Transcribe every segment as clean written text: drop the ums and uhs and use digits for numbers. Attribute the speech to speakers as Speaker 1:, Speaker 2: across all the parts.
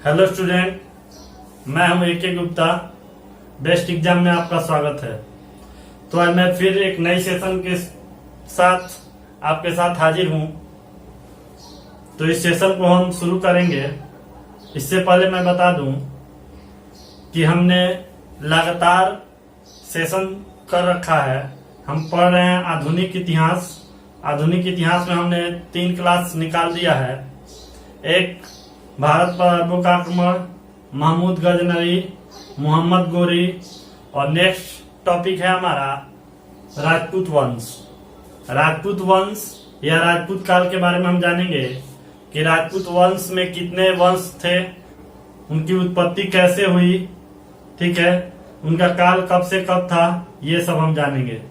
Speaker 1: Hello student, मैं हूं AK Gupta. Best exam में आपका स्वागत है। तो आज मैं फिर एक नई सेशन के साथ आपके साथ हाजिर हूं। तो इस सेशन को हम शुरू करेंगे। इससे पहले मैं बता दूं कि हमने लगातार सेशन कर रखा है। हम पढ़ रहे हैं आधुनिक इतिहास। आधुनिक इतिहास में हमने 3 क्लास निकाल दिया है। एक भारत पर अरबों का आक्रमण, महमूद गजनवी, मोहम्मद गोरी, और नेक्स्ट टॉपिक है हमारा राजपूत वंश। राजपूत वंश या राजपूत काल के बारे में हम जानेंगे कि राजपूत वंश में कितने वंश थे, उनकी उत्पत्ति कैसे हुई, ठीक है, उनका काल कब से कब था, ये सब हम जानेंगे।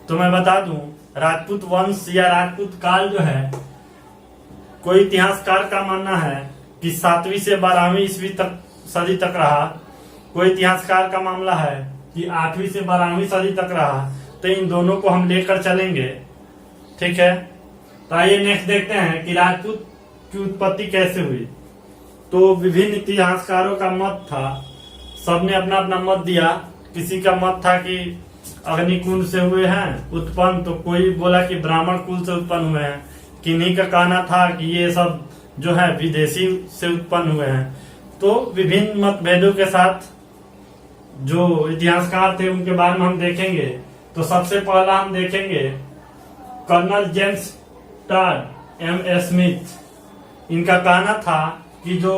Speaker 1: तो मैं बता दूं, राजपूत वंश या राजपूत काल जो है, कोई इतिहासकार का मानना है कि 7वीं से 12वीं ईस्वी तक सदी तक रहा। कोई इतिहासकार का मामला है कि 8वीं से 12वीं सदी तक रहा। तो इन दोनों को हम लेकर चलेंगे, ठीक है। तो आइए नेक्स्ट देखते हैं कि राजपूत की उत्पत्ति कैसे हुई। तो विभिन्न इतिहासकारों का मत था, सबने अपना अपना मत दिया। किसी का मत था कि अग्निकुंड से हुए हैं उत्पन्न, तो कोई बोला कि ब्राह्मण कुल से उत्पन्न हुए हैं। किन्हीं का कहना था कि ये सब जो है विदेशी से उत्पन्न हुए हैं। तो विभिन्न मतभेदों के साथ जो इतिहासकार थे उनके बारे में हम देखेंगे। तो सबसे पहला हम देखेंगे colonel James Tod M.A. Smith. इनका कहना था कि जो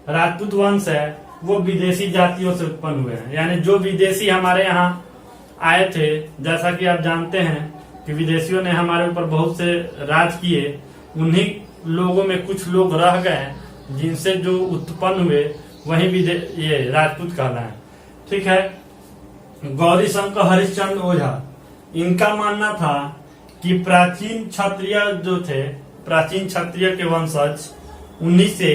Speaker 1: राजपूत वंश है वो विदेशी जातियों से उत्पन्न हुए हैं, यानी जो विदेशी हमारे यहाँ आए थे। जैसा कि आप जानते हैं कि विदेशियों ने हमारे ऊपर बहुत से राज किए, उन्हीं लोगों में कुछ लोग रह गए जिनसे जो उत्पन्न हुए वही ये राजपूत कहलाए, ठीक है। गौरी शंकर हरिश्चंद्र ओझा, इनका मानना था कि प्राचीन क्षत्रिय जो थे, प्राचीन क्षत्रिय के वंशज, उन्हीं से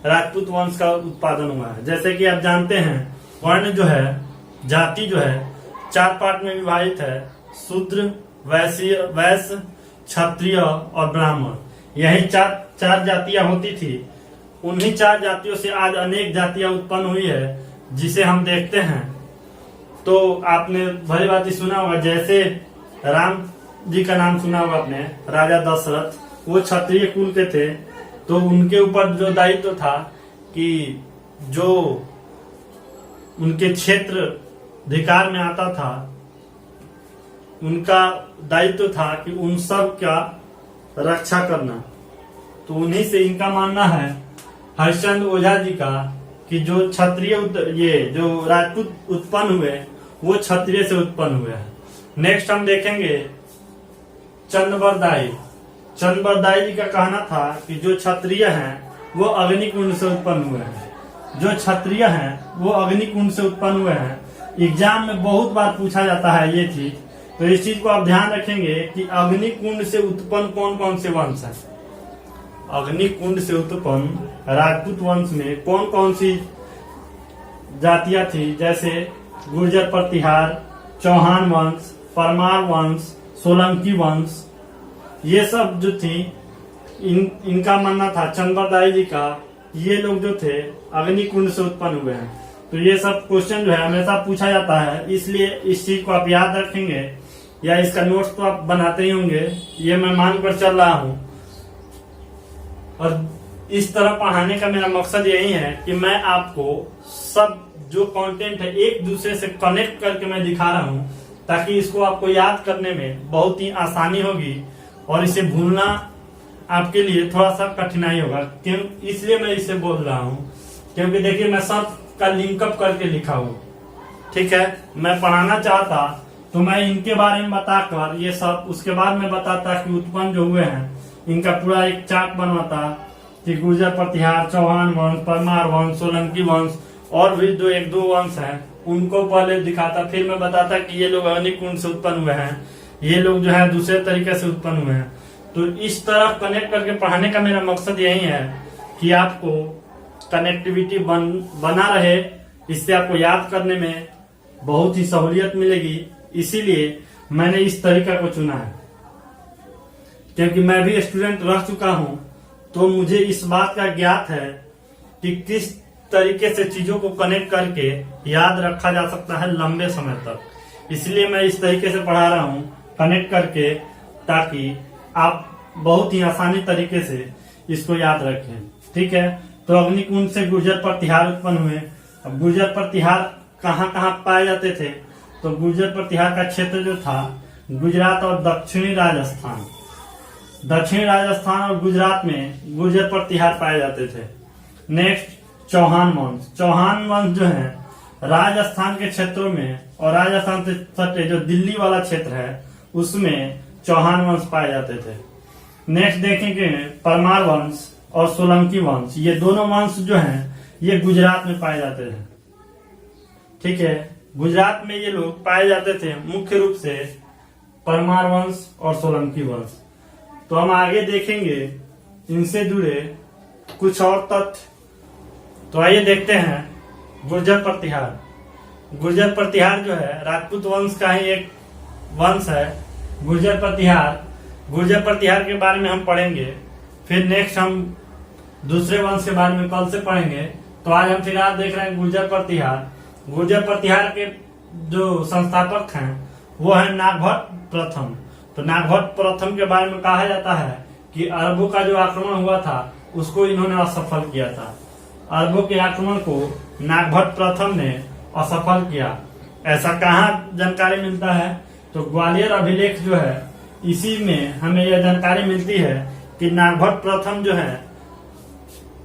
Speaker 1: राजपूत वंश का उत्पादन हुआ है। जैसे कि आप जानते हैं वर्ण जो है, जाति जो है 4 पार्ट में विभाजित है: शूद्र, वैश्य, क्षत्रिय और ब्राह्मण। यही चार जातियां होती थी। उन्हीं 4 जातियों से आज अनेक जातियां उत्पन्न हुई है, जिसे हम देखते हैं। तो आपने भली बात सुना होगा, जैसे राम जी का नाम सुना होगा आपने, राजा दशरथ, वो क्षत्रिय कुल के थे। तो उनके ऊपर जो दायित्व था कि जो उनके क्षेत्र अधिकार में आता था, उनका दायित्व था कि उन सब का रक्षा करना। तो उन्हीं से इनका मानना है हरिश्चंद्र ओझा जी का कि जो क्षत्रिय ये जो राजपूत उत्पन्न हुए वो क्षत्रिय से उत्पन्न हुए हैं। नेक्स्ट हम देखेंगे चंद्रबरदाई। चंद्रबरदाई जी का कहना था कि जो क्षत्रिय हैं वो अग्निकुंड से उत्पन्न हुए हैं। जो क्षत्रिय हैं वो अग्निकुंड से उत्पन्न हुए हैं। एग्जाम में बहुत बार पूछा जाता है ये चीज, तो इस चीज को आप ध्यान रखेंगे कि अग्निकुंड से उत्पन्न कौन कौन से वंश है। अग्निकुंड से उत्पन्न राजपूत वंश में कौन कौन सी जातियां थी, जैसे गुर्जर प्रतिहार, चौहान वंश, परमार वंश, सोलंकी वंश, ये सब जो थी इनका मानना था चंद्रबरदाई जी का, ये लोग जो थे अग्निकुंड से उत्पन्न हुए हैं। तो ये सब क्वेश्चन जो है हमेशा पूछा जाता है, इसलिए इस चीज को आप याद रखेंगे, या इसका नोट्स तो आप बनाते ही होंगे, ये मैं मानकर चल रहा हूं। और इस तरह पढ़ाने का मेरा मकसद यही है कि मैं आपको सब जो कंटेंट है एक दूसरे से कनेक्ट करके मैं दिखा रहा हूं, ताकि इसको आपको याद करने में बहुत ही आसानी होगी और इसे भूलना आपके लिए थोड़ा सा कठिनाई होगा। क्यों, इसलिए मैं इसे बोल रहा हूं क्योंकि देखिए मैं सब का लिंकअप करके लिखा हूं, ठीक है। मैं पढ़ाना चाहता तो मैं इनके बारे में बताकर ये सब, उसके बाद में बताता कि उत्पन्न जो हुए हैं इनका पूरा एक चार्ट बनवाता कि गुर्जर प्रतिहार, चौहान वंश, परमार वंश, सोलंकी वंश और भी जो 1-2 वंश हैं उनको पहले दिखाता। फिर मैं बताता कि ये लोग अग्निकुंड से उत्पन्न हुए हैं, ये लोग जो है दूसरे तरीके से उत्पन्न हुए हैं। तो इस तरह कनेक्ट करके पढ़ाने का मेरा मकसद यही है कि आपको कनेक्टिविटी बना रहे, इससे आपको याद करने में बहुत ही सहूलियत मिलेगी। इसीलिए मैंने इस तरीका को चुना है, क्योंकि मैं भी स्टूडेंट रह चुका हूं, तो मुझे इस बात का ज्ञात है कि किस तरीके से चीजों को कनेक्ट करके याद रखा जा सकता है लंबे समय तक। इसलिए मैं इस तरीके से पढ़ा रहा हूँ, कनेक्ट करके, ताकि आप बहुत ही आसानी तरीके से इसको याद रखें। ठीक है, तो अग्निकुंड से गुर्जर प्रतिहार उत्पन्न हुए। अब गुर्जर प्रतिहार कहाँ कहाँ पाए जाते थे? तो गुर्जर प्रतिहार का क्षेत्र जो था गुजरात और दक्षिणी राजस्थान, और गुजरात में गुर्जर प्रतिहार पाए जाते थे। नेक्स्ट चौहान वंश। चौहान वंश जो है राजस्थान के क्षेत्रों में, और राजस्थान से सटे जो दिल्ली वाला क्षेत्र है उसमें चौहान वंश पाए जाते थे। नेक्स्ट देखेंगे परमार वंश और सोलंकी वंश। ये दोनों वंश जो हैं ये गुजरात में पाए जाते थे। ठीक है, गुजरात में ये लोग पाए जाते थे मुख्य रूप से परमार वंश और सोलंकी वंश। तो हम आगे देखेंगे इनसे जुड़े कुछ और तथ्य। तो आइए देखते हैं गुर्जर प्रतिहार। गुर्जर प्रतिहार जो है राजपूत वंश का ही एक वंश है। गुर्जर प्रतिहार के बारे में हम पढ़ेंगे। फिर नेक्स्ट हम दूसरे वंश के बारे में कल से पढ़ेंगे। तो आज हम फिलहाल देख रहे हैं गुर्जर प्रतिहार। गुर्जर प्रतिहार के जो संस्थापक हैं वो है नागभट्ट प्रथम। तो नागभट्ट प्रथम के बारे में कहा जाता है कि अरबों का जो आक्रमण हुआ था उसको इन्होंने असफल किया था। अरबों के आक्रमण को नागभट्ट प्रथम ने असफल किया। ऐसा कहाँ जानकारी मिलता है? तो ग्वालियर अभिलेख जो है इसी में हमें यह जानकारी मिलती है कि नागभट्ट प्रथम जो है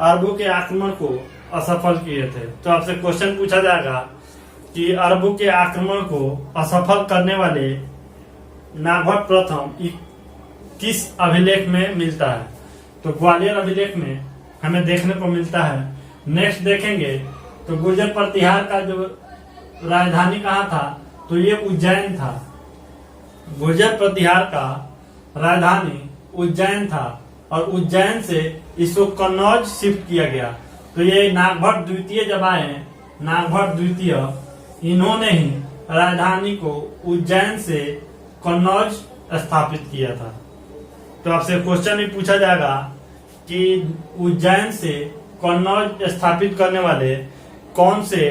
Speaker 1: अरबों के आक्रमण को असफल किए थे। तो आपसे क्वेश्चन पूछा जाएगा कि अरबों के आक्रमण को असफल करने वाले नागभट्ट प्रथम किस अभिलेख में मिलता है? तो ग्वालियर अभिलेख में हमें देखने को मिलता है। नेक्स्ट देखेंगे तो गुर्जर प्रतिहार का जो राजधानी कहाँ था? तो ये उज्जैन था। गुर्जर प्रतिहार का राजधानी उज्जैन था और उज्जैन से इसको कन्नौज शिफ्ट किया गया। तो ये नागभट्ट द्वितीय जब आए, नागभट्ट द्वितीय, इन्होंने ही राजधानी को उज्जैन से कन्नौज स्थापित किया था। तो आपसे क्वेश्चन भी पूछा जाएगा कि उज्जैन से कन्नौज स्थापित करने वाले कौन से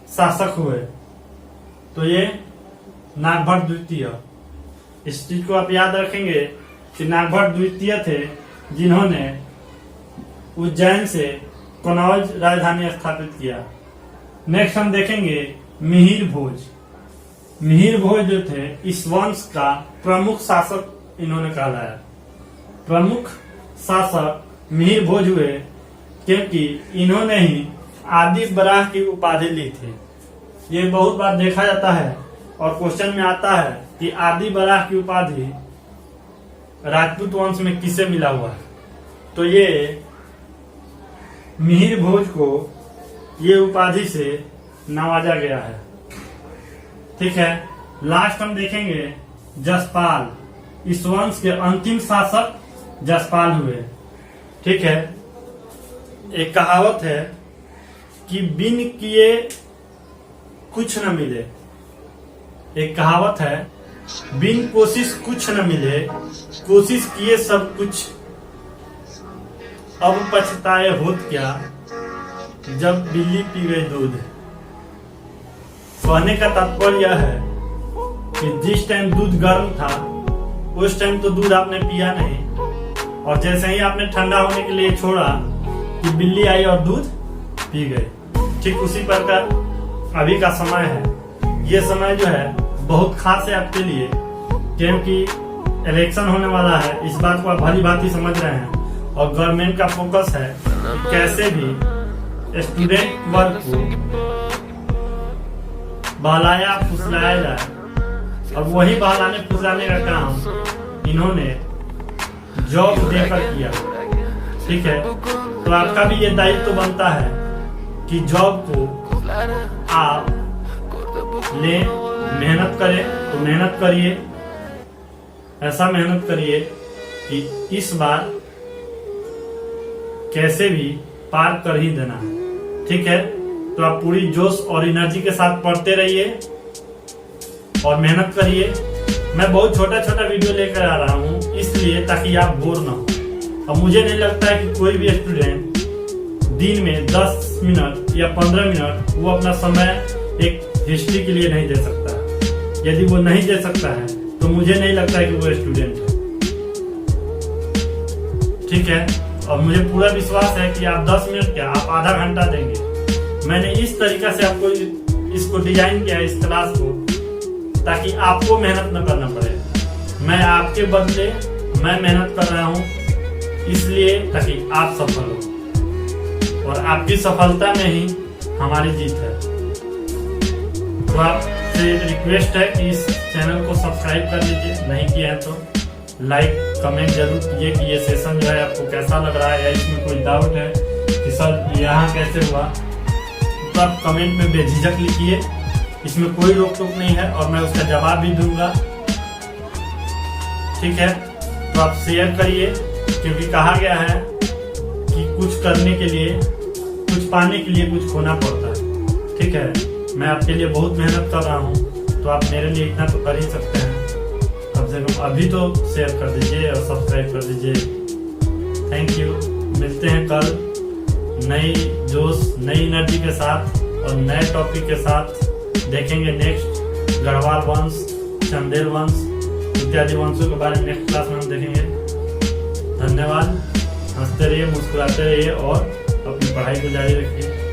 Speaker 1: शासक हुए? तो ये नागभट्ट द्वितीय। इस चीज को आप याद रखेंगे कि नागभट्ट द्वितीय थे जिन्होंने उज्जैन से कन्नौज राजधानी स्थापित किया। नेक्स्ट हम देखेंगे मिहिर भोज। मिहिर भोज जो थे इस वंश का प्रमुख शासक इन्होंने कहलाया। प्रमुख शासक मिहिर भोज हुए क्योंकि इन्होंने ही आदि बराह की उपाधि ली थी। ये बहुत बार देखा जाता है और क्वेश्चन में आता है कि आदि बराह की उपाधि राजपूत वंश में किसे मिला हुआ है? तो ये मिहिर भोज को ये उपाधि से नवाजा गया है। ठीक है, लास्ट हम देखेंगे जसपाल। इस वंश के अंतिम शासक जसपाल हुए। ठीक है, एक कहावत है कि बिन किए कुछ न मिले। एक कहावत है बिन कोशिश कुछ न मिले, कोशिश किए सब कुछ, अब पछताए होत क्या जब बिल्ली पी गई दूध। कहने का तात्पर्य यह है कि जिस टाइम दूध गर्म था उस टाइम तो दूध आपने पिया नहीं, और जैसे ही आपने ठंडा होने के लिए छोड़ा कि बिल्ली आई और दूध पी गई। ठीक उसी प्रकार अभी का समय है। ये समय जो है बहुत खास है आपके लिए, क्योंकि इलेक्शन होने वाला है। इस बात को आप भली भांति समझ रहे हैं और गवर्नमेंट का फोकस है कैसे भी स्टूडेंट वर्ग को बहलाया फुसलाया जाए। और वही बहलाने फुसलाने का काम इन्होंने जॉब देकर किया। ठीक है, तो आपका भी ये दायित्व तो बनता है कि जॉब को आप ले, मेहनत करें तो मेहनत करिए, ऐसा मेहनत करिए कि इस बार कैसे भी पार कर ही देना है। ठीक है, तो आप पूरी जोश और एनर्जी के साथ पढ़ते रहिए और मेहनत करिए। मैं बहुत छोटा छोटा वीडियो लेकर आ रहा हूँ इसलिए ताकि आप बोर ना हो। और मुझे नहीं लगता है कि कोई भी स्टूडेंट दिन में 10 मिनट या 15 मिनट वो अपना समय एक हिस्ट्री के लिए नहीं दे सकता है। यदि वो नहीं दे सकता है तो मुझे नहीं लगता है कि वो स्टूडेंट है। ठीक है, और मुझे पूरा विश्वास है कि आप 10 मिनट क्या, आप आधा घंटा देंगे। मैंने इस तरीका से आपको इसको डिजाइन किया है, इस क्लास को, ताकि आपको मेहनत न करना पड़े। मैं आपके बदले मैं मेहनत कर रहा हूं, इसलिए ताकि आप सफल हो, और आपकी सफलता में ही हमारी जीत है। तो आपसे रिक्वेस्ट है कि इस चैनल को सब्सक्राइब कर लीजिए, नहीं किया है तो लाइक कमेंट जरूर कीजिए कि ये सेशन जो है आपको कैसा लग रहा है, या इसमें कोई डाउट है कि सर यहाँ कैसे हुआ, तो आप कमेंट में बेझिझक लिखिए। इसमें कोई रोक टोक नहीं है और मैं उसका जवाब भी दूंगा। ठीक है, तो आप शेयर करिए, क्योंकि कहा गया है कि कुछ करने के लिए, कुछ पाने के लिए कुछ खोना पड़ता है। ठीक है, मैं आपके लिए बहुत मेहनत कर रहा हूँ, तो आप मेरे लिए इतना तो कर ही सकते हैं। कम से कम अभी तो शेयर कर दीजिए और सब्सक्राइब कर दीजिए। Thank you. मिलते हैं कल नई जोश, नई एनर्जी के साथ और नए टॉपिक के साथ। देखेंगे नेक्स्ट गढ़वाल वंश, चंदेल वंश इत्यादि वंशों के बारे में नेक्स्ट क्लास में हम देखेंगे। धन्यवाद। हंसते रहिए, मुस्कुराते रहिए और अपनी पढ़ाई को जारी रखिए।